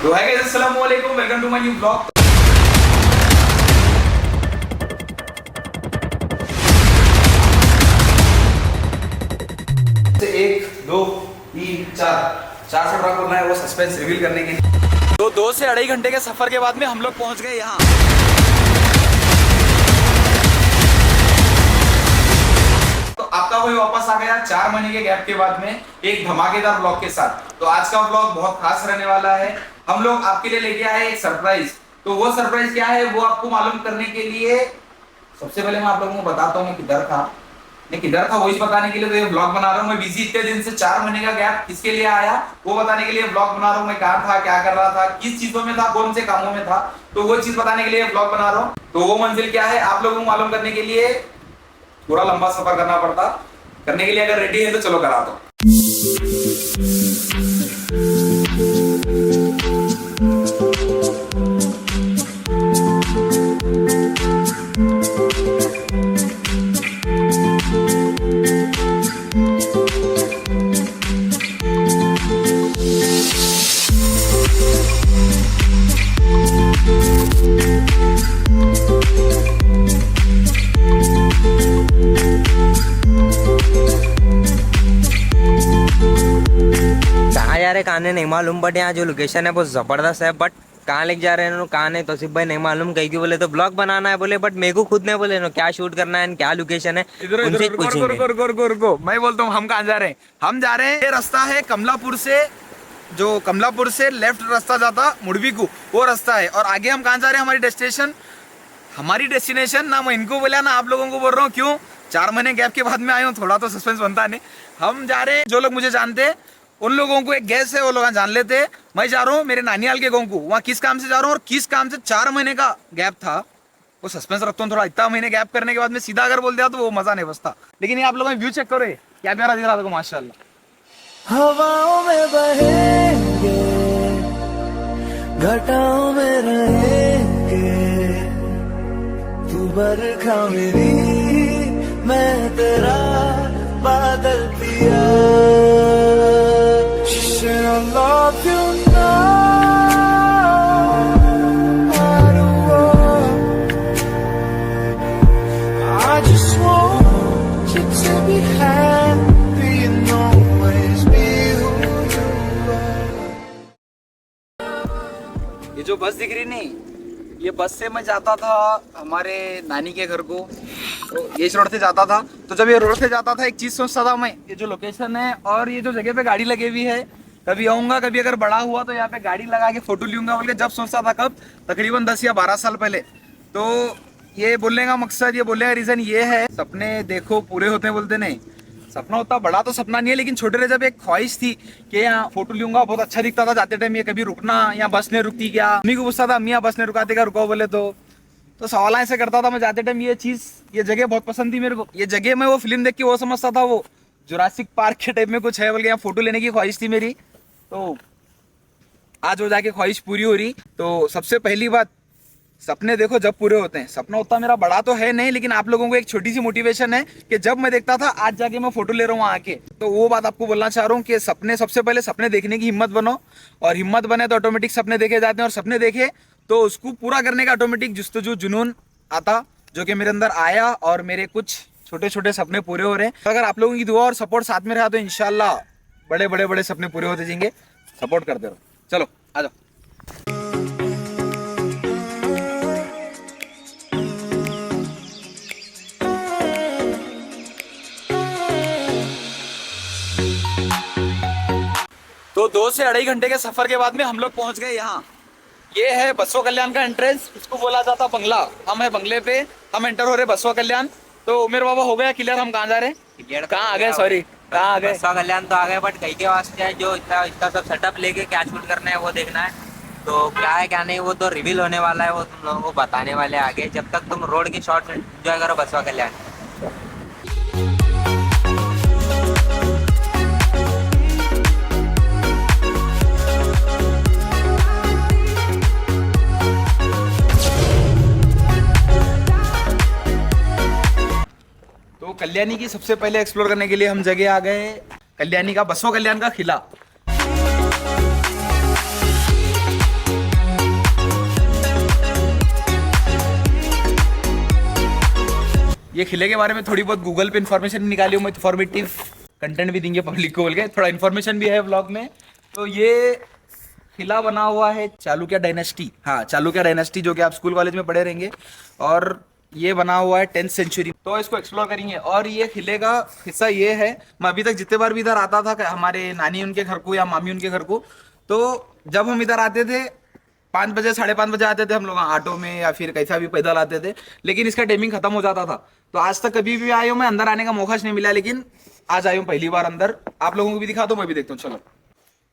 तो है गाइस, अस्सलाम वालेकुम, welcome to my new blog. एक दो तीन चार सफर करना है, वो सस्पेंस रिवील करने के लिए। तो 2 से 2.5 घंटे के सफर के बाद में हम लोग पहुंच गए यहाँ। तो आपका कोई वापस आ गया 4 महीने के गैप के बाद में एक धमाकेदार ब्लॉग के साथ। तो आज का ब्लॉग बहुत खास रहने वाला है। हम लोग आपके लिए लेके आए एक सरप्राइज। तो वो सरप्राइज क्या है वो आपको मालूम करने के लिए सबसे पहले मैं आप लोगों को बताता हूँ मैं किधर था वही बताने के लिए तो ये ब्लॉग बना रहा हूँ। मैं बिजी इतने दिन से 4 महीने का गैप किसके लिए आया वो बताने के लिए ब्लॉग बना रहा हूँ। मैं कहाँ था, क्या कर रहा था, किस चीजों में था, कौन से कामों में था, तो वो चीज बताने के लिए ब्लॉग बना रहा हूँ। तो वो मंजिल क्या है आप लोगों को मालूम करने के लिए थोड़ा लंबा सफर करना पड़ता। करने के लिए अगर रेडी है तो चलो करा दो। कहाँ नहीं मालूम, बट यहाँ जो लोकेशन है वो जबरदस्त है। बट कहाँ लेके जा रहे हैं कहाँ नहीं तो सिर्फ भाई नहीं मालूम। कहीं की बोले तो ब्लॉग बनाना है बोले, बट मेरे को खुद नहीं बोले क्या शूट करना है, क्या लोकेशन है, उनसे पूछेंगे। रुको, मैं बोलता हूँ हम कहाँ जा रहे हैं। हम जा रहे हैं, ये रास्ता है कमलापुर से लेफ्ट रास्ता जाता मुड़वी को, वो रास्ता है। और आगे हम कहाँ जा रहे हैं, हमारी डेस्टिनेशन ना मैं इनको बोला ना आप लोगों को बोल रहा हूँ। क्यों 4 महीने गैप के बाद में आए हूँ, थोड़ा तो सस्पेंस बनता नहीं। हम जा रहे हैं, जो लोग मुझे जानते हैं उन लोगों को एक गैस है, वो लोग जान लेते हैं। मैं जा रहा हूँ मेरे नानियाल के गाँव को, वहाँ किस काम से जा रहा हूँ और किस काम से 4 महीने का गैप था वो सस्पेंस रखता हूँ थोड़ा। इतना महीने गैप करने के बाद में सीधा अगर बोल दिया तो वो मजा नहीं बसता। लेकिन ये आप लोगों ने व्यू चेक करो, क्या प्यारा दिख रहा था माशाल्लाह। हवाओं में बहेंगे, घटाओं में रहेंगे, तू बरखा मेरी, मैं तेरा बादल पिया। Should I love you now? I don't want. I just want you to be happy and always be who you are. ये जो बस दिख रही नहीं, ये बस से मैं जाता था हमारे नानी के घर को। तो ये इस रोड से जाता था। तो जब ये रोड से जाता था एक चीज सोचता था मैं, ये जो लोकेशन है और ये जो जगह पे गाड़ी लगी हुई है, कभी आऊंगा, कभी अगर बड़ा हुआ तो यहाँ पे गाड़ी लगा के फोटो लूंगा बोल के जब सोचता था। कब? तकरीबन 10 या 12 साल पहले। तो ये बोलने का मकसद, ये बोलने का रीजन ये है, सपने देखो पूरे होते हैं बोलते नहीं। सपना उतना बड़ा तो सपना नहीं है, लेकिन छोटे जब एक ख्वाहिश थी कि यहाँ फोटो लूंगा, बहुत अच्छा दिखता था जाते टाइम। ये कभी रुकना, यहाँ बस नहीं रुकती क्या, अम्मी को पूछता था अम्मी यहाँ बस नहीं रुकाते क्या, रुको बोले तो सवाल ऐसे करता था मैं जाते टाइम। ये जगह बहुत पसंद थी मेरे को। ये जगह मैं वो फिल्म देख के वो समझता था वो जुरासिक पार्क के टाइप में कुछ है बोल के यहाँ फोटो लेने की ख्वाहिश थी मेरी। तो आज वो जाके ख्वाहिश पूरी हो रही। तो सबसे पहली बात, सपने देखो जब पूरे होते हैं। सपना उतना मेरा बड़ा तो है नहीं, लेकिन आप लोगों को एक छोटी सी मोटिवेशन है कि जब मैं देखता था आज जाके मैं फोटो ले रहा हूँ आके। तो वो बात आपको बोलना चाह रहा हूँ कि सपने, सबसे पहले सपने देखने की हिम्मत बनो, और हिम्मत बने तो ऑटोमेटिक सपने देखे जाते हैं, और सपने देखे तो उसको पूरा करने का ऑटोमेटिक जुस्तजू जुनून आता, जो कि मेरे अंदर आया और मेरे कुछ छोटे छोटे सपने पूरे हो रहे हैं। तो अगर आप लोगों की दुआ और सपोर्ट साथ में रहा तो इंशाल्लाह बड़े बड़े बड़े सपने पूरे होते जाएंगे। सपोर्ट करते रहो। चलो आ जाओ। तो 2 से 2.5 घंटे के सफर के बाद में हम लोग पहुंच गए यहाँ। ये है बसवा कल्याण का एंट्रेंस, इसको बोला जाता बंगला। हम है बंगले पे, हम एंटर हो रहे बसवा कल्याण। तो उमेर बाबा हो गया क्लियर, हम कहाँ जा रहे हैं, कहाँ आ गए, सॉरी कहाँ आ गए। बसवा कल्याण तो आ गए, बट कहीं के वास्ते है जो इसका सब सेटअप लेके क्या शूट करना है वो देखना है। तो क्या है क्या नहीं वो तो रिवील होने वाला है, वो तुम लोगों को बताने वाले आगे। जब तक तुम रोड की शॉर्ट्स एंजॉय करो बसवा कल्याण। कल्याणी की सबसे पहले एक्सप्लोर करने के लिए हम जगह आ गए कल्याणी का बसवा कल्याण का किला। ये किले के बारे में थोड़ी बहुत गूगल पे इन्फॉर्मेशन निकाली हूँ मैं, इन्फॉर्मेटिव कंटेंट भी देंगे पब्लिक को बोल के, थोड़ा इन्फॉर्मेशन भी है व्लॉग में। तो ये किला बना हुआ है चालुक्य डायनेस्टी, हाँ चालुक्य डायनेस्टी, जो कि आप स्कूल कॉलेज में पढ़े रहेंगे। और ये बना हुआ है 10th सेंचुरी, तो इसको एक्सप्लोर करेंगे। और ये किले का हिस्सा ये है, मैं अभी तक जितने बार भी इधर आता था हमारे नानी उनके घर को या मामी उनके घर को, तो जब हम इधर आते थे 5 बजे 5:30 बजे आते थे हम लोग ऑटो में या फिर कैसा भी पैदल आते थे, लेकिन इसका टाइमिंग खत्म हो जाता था। तो आज तक कभी भी आए हूँ मैं, अंदर आने का मौका नहीं मिला, लेकिन आज आया हूँ पहली बार अंदर। आप लोगों को भी दिखा दो, मैं भी देखता हूँ, चलो।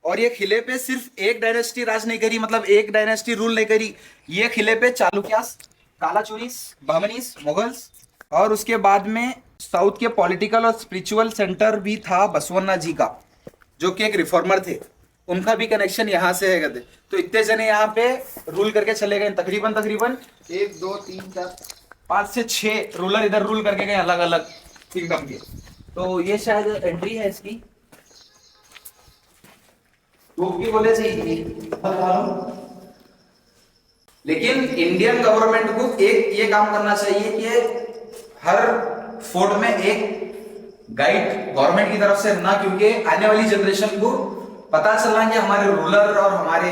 और ये किले पे सिर्फ एक डायनेस्टी राज नहीं करी, मतलब एक डायनेस्टी रूल नहीं करी। ये किले पे चालुक्यास, कालाचुरीस, बहमनीस, मुगल्स, और उसके बाद में साउथ के पॉलिटिकल और स्पिरिचुअल सेंटर भी था बसवन्ना जी का, जो कि एक रिफॉर्मर थे, उनका भी कनेक्शन यहाँ से है कहते। तो इतने जने यहाँ पे रूल करके चले गए, तकरीबन 1 2 3 4 5 से 6 रूलर इधर रूल करके गए अलग अलग किंगडम के। तो ये शायद एंट्री है इसकी, तो भी बोले सही। लेकिन इंडियन गवर्नमेंट को एक ये काम करना चाहिए कि हर फोर्ट में एक गाइड गवर्नमेंट की तरफ से रहना, क्योंकि आने वाली जनरेशन को पता चलना कि हमारे रूलर और हमारे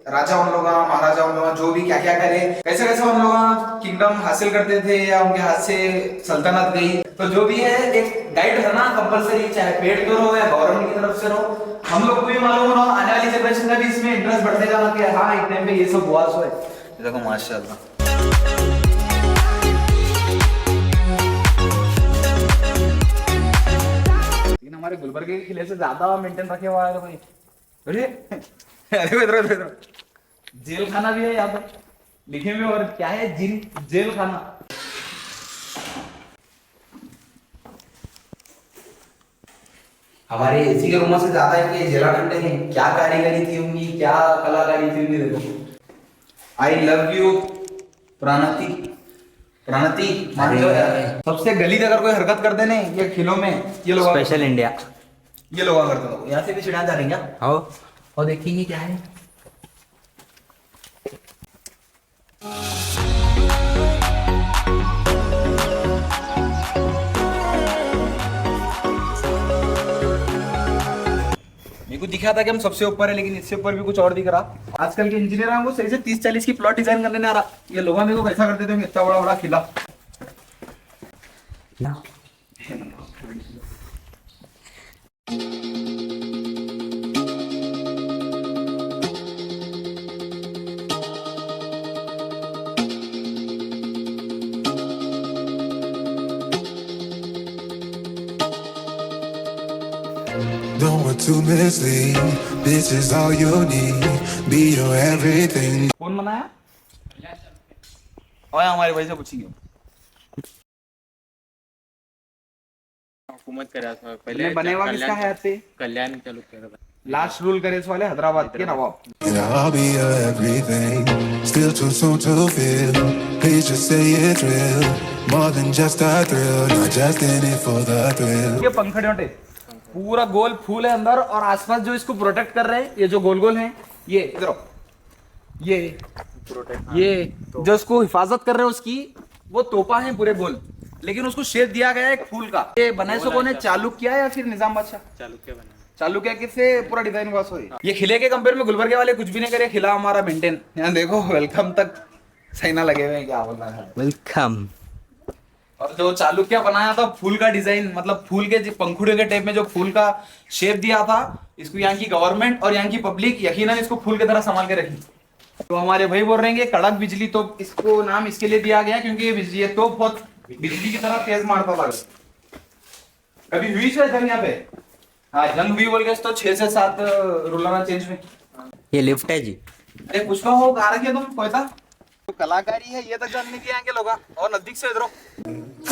राजा उन लोग महाराजा उन लोग जो भी क्या क्या करे, कैसे कैसे उन लोग किंगडम हासिल करते थे या उनके हाथ से सल्तनत गई। तो जो भी है एक गाइड रहना कंपलसरी, चाहे पेड तो रहो या गवर्नमेंट की तरफ से रहो। हम लोग को भी मालूम हो, आने वाली जनरेशन का भी इसमें इंटरेस्ट बढ़ते जाना कि हाँ एक टाइम पे ये सब हुआ सो है। देखो माशाल्लाह, लेकिन हमारे गुलबर्ग के किले से ज्यादा मेंटेन रखे हुआ है भाई। अरे अरे इधर जेल खाना भी है यहाँ पे लिखे में, और क्या है जेल खाना। हमारे एसी के रूमों से ज्यादा इनके जेला खंडे हैं, क्या कारीगरी थी उनकी, क्या कलाकारी थी उनकी। देखो आई लव यू प्राणति मान लो यार। सबसे गलीद अगर कोई हरकत करते ना ये खिलों में, ये लोग स्पेशल इंडिया, ये लोग करते हो। यहाँ से भी चिढ़ा जा रही क्या? हाँ, और देखेंगे क्या है। मेरे को दिखा था कि हम सबसे ऊपर है, लेकिन इससे ऊपर भी कुछ और दिख रहा। आजकल के इंजीनियर को सही से 30-40 की प्लॉट डिजाइन करने नहीं आ रहा। ये लोग मेरे को कैसा करते थे, इतना बड़ा बड़ा किला। Don't want to mislead. This is all you need. Be your everything. कौन बनाया? और हमारे भाई से पूछेंगे। हुकूमत करे पहले बनेगा किसका है आपसे? कल्याण चालू कर लास्ट रूल करे इस वाले हैदराबाद के नवाब। And I'll be your everything. Still too soon to feel. Please just say it's real. More than just a thrill. Not just in it for the thrill. ये पंखड़ियों पूरा गोल फूल है अंदर, और आसपास जो इसको प्रोटेक्ट कर रहे हैं, ये जो गोल गोल हैं, ये इधर ये जो इसको हिफाजत कर रहे हैं उसकी, वो तोपा है पूरे गोल, लेकिन उसको शेप दिया गया है एक फूल का। ये बनाए सो कौन है, चालुक्य या फिर निजाम बादशाह? चालुक्य किससे पूरा डिजाइन हुआ सो है। ये किले के कंपेयर में गुलबर्गे वाले कुछ भी नहीं करे, किला हमारा मेंटेन। यहाँ देखो वेलकम तक सही ना लगे हुए, क्या बोलना है वेलकम। और जो चालुक्य बनाया था फूल का डिजाइन, मतलब फूल के पंखुड़ियों के टाइप में जो फूल का शेप दिया था, इसको यहाँ की गवर्नमेंट और यहाँ की पब्लिक यकीनन इसको फूल की तरह संभाल के रखी। तो हमारे भाई बोल रहे हैं कड़क बिजली तोप, इसको नाम इसके लिए दिया गया क्योंकि ये बिजली तो बहुत बिजली की तरह तेज मारता था। कभी हुई शायद जंग यहाँ पे? हाँ जंग हुई बोल के तो 6 से 7 रूलर चेंज में। ये लिफ्ट है जी। अरे पुष्पा हो कहा रखिए तुम कोई था तो कलाकारी है, ये तक जानने की यहाँ के लोग। और नजदीक से इधरो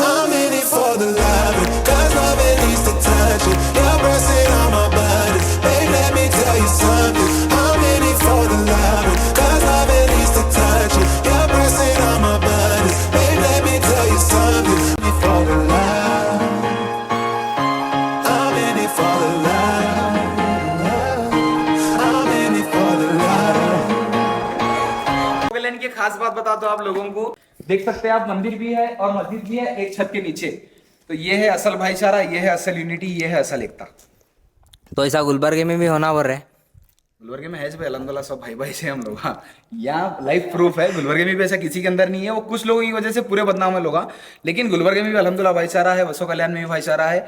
I'm in it for the love, 'cause love it needs to touch it. You're pressing on my buttons, babe, let me tell you something. I'm in it for the love, 'cause love it needs to touch it. You're pressing on my buttons, babe, let me tell you something. I'm in it for the love, I'm in it for the love, I'm in it for the love. की खास बात बताता हूँ आप लोगों को। देख सकते हैं आप, मंदिर भी है और मस्जिद भी है एक छत के नीचे। तो ये है असल भाईचारा, ये है असल यूनिटी, ये है असल एकता। तो ऐसा गुलबर्गे में भी होना पड़ रहा है। गुलबर्गे में है भाई, अल्हम्दुलिल्लाह सब भाई भाई से हम लोग। हाँ, यहाँ लाइव प्रूफ है, गुलबर्गे में भी ऐसा किसी के अंदर नहीं है। वो कुछ लोगों की वजह से पूरे बदनाम है लोग, लेकिन गुलबर्गे में भी अल्हम्दुलिल्लाह भाईचारा है, बसो कल्याण में भी भाईचारा है।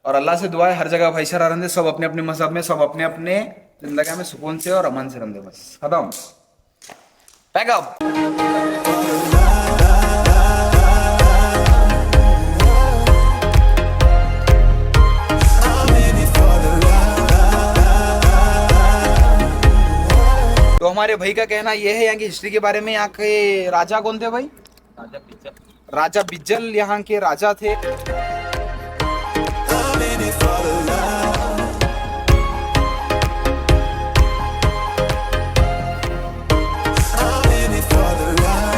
और अल्लाह से दुआ है हर जगह भाईचारा रहने, सब अपने अपने मजहब में, सब अपने अपने जिंदगी में सुकून से और अमन से रहने, बस खत्म। Pack up. तो हमारे भाई का कहना यह है यहाँ की हिस्ट्री के बारे में। यहाँ के राजा कौन थे भाई? राजा बिज्जल यहाँ के राजा थे। I'm in it for the love. I'm in it for the love.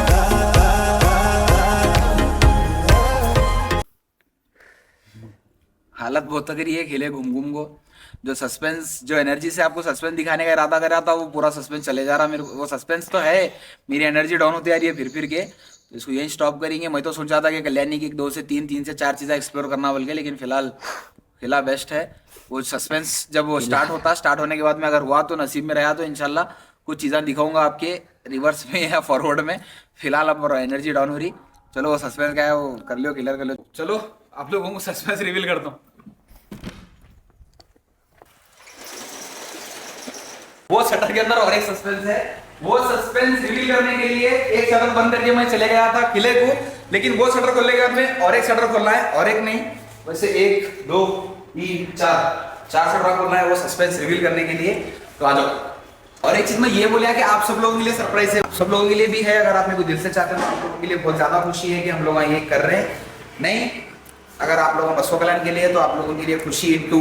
हालत बहुत तगड़ी है, खेले घूम घूम को। जो सस्पेंस, जो एनर्जी से आपको सस्पेंस दिखाने का इरादा कर रहा था, वो पूरा सस्पेंस चले जा रहा। मेरे वो सस्पेंस तो है, मेरी एनर्जी डाउन होती आ रही है फिर के। तो इसको यही स्टॉप करेंगे। मैं तो सोचा था कि कल्याणी की 2 से 3, 3 से 4 चीज़ें एक्सप्लोर करना बोल के, लेकिन फिलहाल किला बेस्ट है। वो सस्पेंस जब वो स्टार्ट होने के बाद में अगर हुआ तो नसीब में रहा तो इंशाल्लाह कुछ चीज़ें दिखाऊंगा आपके रिवर्स में या फॉरवर्ड में। फिलहाल अब एनर्जी डाउन हो रही। चलो वो सस्पेंस क्या है वो कर लो, क्लियर कर लो। चलो आप लोगों को सस्पेंस रिवील करता हूँ। वो शटर के अंदर और एक सस्पेंस है। वो सस्पेंस रिवील करने के लिए एक शटर बंद करके मैं चले गया था किले को, लेकिन वो शटर खोलने के बाद में और एक शटर खोलना है, और एक नहीं, वैसे 1 2 3 4 शटर खोलना है वो सस्पेंस रिवील करने के लिए। तो आ जाओ। और एक चीज मैं ये बोला कि आप सब लोगों के लिए सरप्राइज है, सब लोगों के लिए भी है। अगर आप मेरे को दिल से चाहते हैं तो आप लोगों के लिए बहुत ज्यादा खुशी है कि हम लोग ये कर रहे हैं। नहीं, अगर आप लोगों बसो कल्याण के लिए तो आप लोगों के लिए खुशी इनटू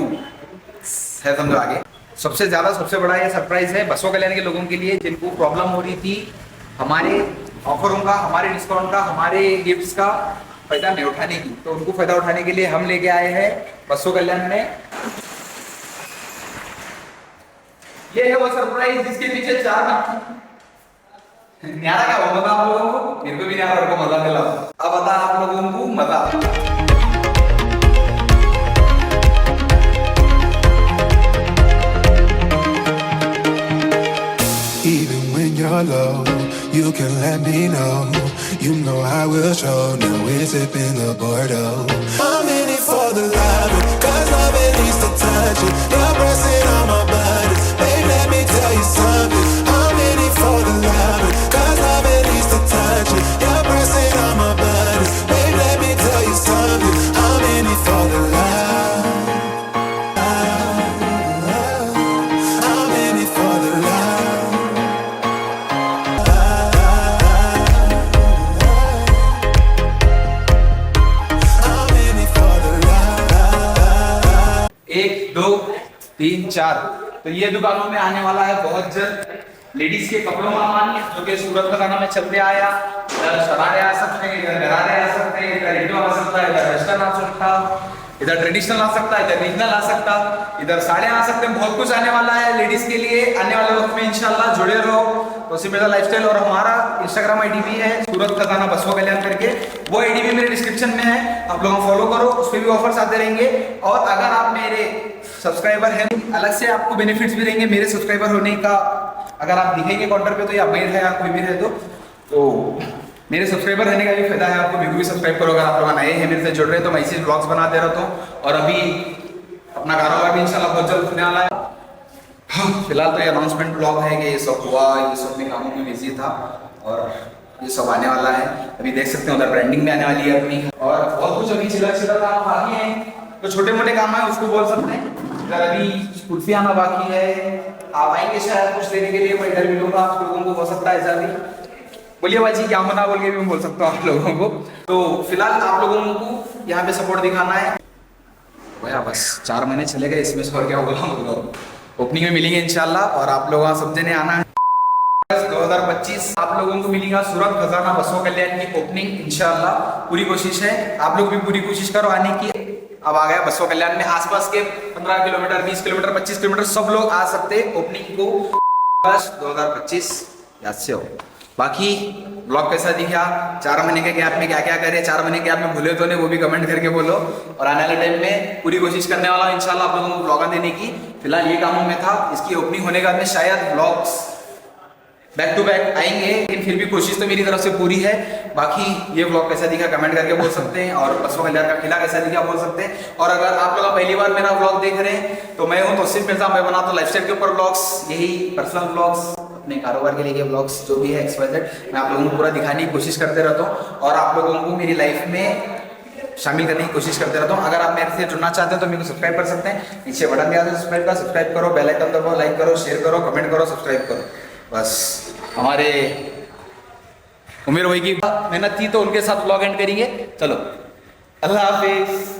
है, समझो आगे। सबसे ज्यादा सबसे बड़ा ये सरप्राइज है बसो कल्याण के लोगों के लिए, जिनको प्रॉब्लम हो रही थी हमारे ऑफरों का, हमारे डिस्काउंट का, हमारे गिफ्ट्स का फायदा नहीं उठाने की। तो उनको फायदा उठाने के लिए हम लेके आए हैं बसो कल्याण में। ये है वो सरप्राइज जिसके पीछे 4 न्यारा क्या वो बता आप लोगों को, मेरे को भी न्यारा को मजा मिला। अब बता आप लोगों को मजा। Even when you're low, you can let me know. You know I will show. Now we're sipping the Bordeaux. I'm in it for the love, 'cause love it needs to touch it. You're pressing on my buttons, babe. Let me tell you something. I'm in it for the love, 'cause love it needs to touch it. You're pressing on my buttons, babe. Let me tell you something. I'm in it for the love. I'm in it for the love. एक 2 3 4 तो ये दुकानों में आने वाला है बहुत जल्द लेडीज के कपड़ों का सामान, जो कि सूरत खजाना में चलते आया। इधर शरारे आ सकते हैं, इधर गरारे आ सकते हैं, इधर इंडो आ सकता है, इधर वेस्टर्न आ सकता, इधर ट्रेडिशनल आ सकता है, इधर रीजनल आ सकता, इधर साड़ियाँ आ सकते हैं। बहुत कुछ आने वाला है लेडीज के लिए आने वाले वक्त में इंशाल्लाह। जुड़े रहो। तो मेरा लाइफस्टाइल और हमारा इंस्टाग्राम आईडी भी है सूरत खजाना बसो कल्याण करके, वो आईडी भी मेरे डिस्क्रिप्शन में है, आप लोग फॉलो करो, उस पर भी ऑफर्स आते रहेंगे। और अगर आप मेरे सब्सक्राइबर हैं, अलग से आपको बेनिफिट्स भी रहेंगे मेरे सब्सक्राइबर होने का। अगर आप दिखेंगे काउंटर पे तो या मेल है या कोई भी है तो मेरे सब्सक्राइबर रहने का भी फायदा है आपको। मेरे को भी सब्सक्राइब करो। अगर आप लोग नए हैं मेरे से जुड़ रहे हैं तो मैं इसी ब्लॉग्स बनाते रहता हूँ। और अभी अपना कारोबार भी इंशाल्लाह बहुत जल्द खुलने वाला है। फिलहाल तो ये अनाउंसमेंट ब्लॉग है कि ये सब हुआ, ये सब अपने कामों में बिजी था और ये सब आने वाला है। अभी देख सकते हैं उधर ब्रांडिंग भी आने वाली है अपनी, और बहुत कुछ अभी चिल्ला काम बाकी है। तो छोटे मोटे काम है उसको बोल सकते हैं। इधर अभी कुल्फी आना बाकी है, आप आएंगे शायद कुछ लेने के लिए, मैं इधर मिलूंगा आप लोगों को, हो सकता है ऐसा भी। बोलिए बाजी क्या होना बोल के भी मैं बोल सकता हूँ आप लोगों को। तो फिलहाल आप लोगों को यहाँ पे सपोर्ट दिखाना है भैया। बस 4 महीने चले गए, इसमें और क्या बोला। ओपनिंग में मिलेंगे इंशाल्लाह, और आप लोगों सब जने आना है। 2025 आप लोगों को मिलेगा सूरत खजाना बसो कल्याण की ओपनिंग इंशाल्लाह। पूरी कोशिश है, आप लोग भी पूरी कोशिश करो आने की। अब आ गया बसो कल्याण में आसपास के 15 किलोमीटर 20 किलोमीटर 25 किलोमीटर सब लोग आ सकते हैं ओपनिंग को। बस 2025 याद से हो। बाकी ब्लॉग कैसा दिखा, 4 महीने के गैप में क्या क्या करे, 4 महीने के गैप में भूले तो नहीं वो भी कमेंट करके बोलो। और आने वाले टाइम में पूरी कोशिश करने वाला हूँ इंशाल्लाह आप लोगों को ब्लॉग देने की। फिलहाल ये कामों में था, इसकी ओपनिंग होने के बाद में शायद ब्लॉग्स बैक टू बैक आएंगे, लेकिन फिर भी कोशिश तो मेरी तरफ से पूरी है। बाकी ये व्लॉग कैसा दिखा कमेंट करके बोल सकते हैं, और बसों कल्याण का किला कैसा दिखा बोल सकते हैं। और अगर आप लोग पहली बार मेरा व्लॉग देख रहे हैं तो मैं हूँ तौसीफ मिर्जा, मैं बनाता हूँ लाइफस्टाइल के ऊपर व्लॉग्स, यही पर्सनल व्लॉग्स, अपने कारोबार के लिए व्लॉग्स जो भी है XYZ मैं आप लोगों को पूरा दिखाने की कोशिश करते रहता हूँ और आप लोगों को मेरी लाइफ में शामिल करने की कोशिश करते रहता हूँ। अगर आप मेरे से जुड़ना चाहते हो तो मेरे को सब्सक्राइब कर सकते हैं, नीचे बटन दिया तो सब्सक्राइब करो, बेल आइकन दबाओ, लाइक करो, शेयर करो, कमेंट करो, सब्सक्राइब करो। बस हमारे उमेर भाई की मेहनत थी तो उनके साथ व्लॉग एंड करेंगे। चलो अल्लाह हाफिज।